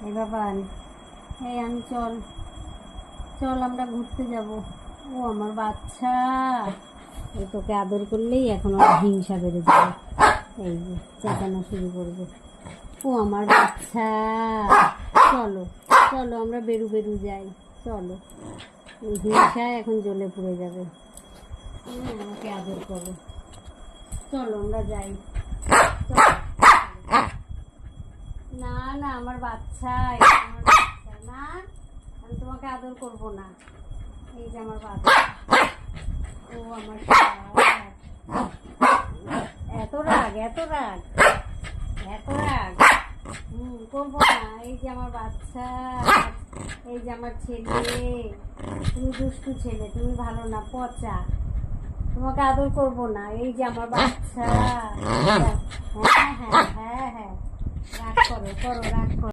এই বাবান, এই আমি চল চল আমরা ঘুরতে যাব। ও আমার বাচ্চা, এই তোকে আদর করলেই এখন ওর হিংসা বেড়ে যাবে। এই যে চেঁচানো শুরু করবে। ও আমার বাচ্চা, চলো চলো আমরা বেরু বেরু যাই, চলো। এই হিংসায় এখন জ্বলে পুড়ে যাবে। আমাকে আদর করো, চলো আমরা যাই। না না আমার বাচ্চা, এটা আমার বাচ্চা না, আমি তোমাকে আদর করবো না। এই যে আমার বাচ্চা, ও আমার এত রাগ এত রাগ এত রাগ। করবো না। এই যে আমার বাচ্চা, এই যে আমার ছেলে, তুমি দুষ্টু ছেলে, তুমি ভালো না, পচা, তোমাকে আদর করবো না। এই যে আমার বাচ্চা। হ্যাঁ হ্যাঁ হ্যাঁ হ্যাঁ, রাগ করো করো রাগ করো।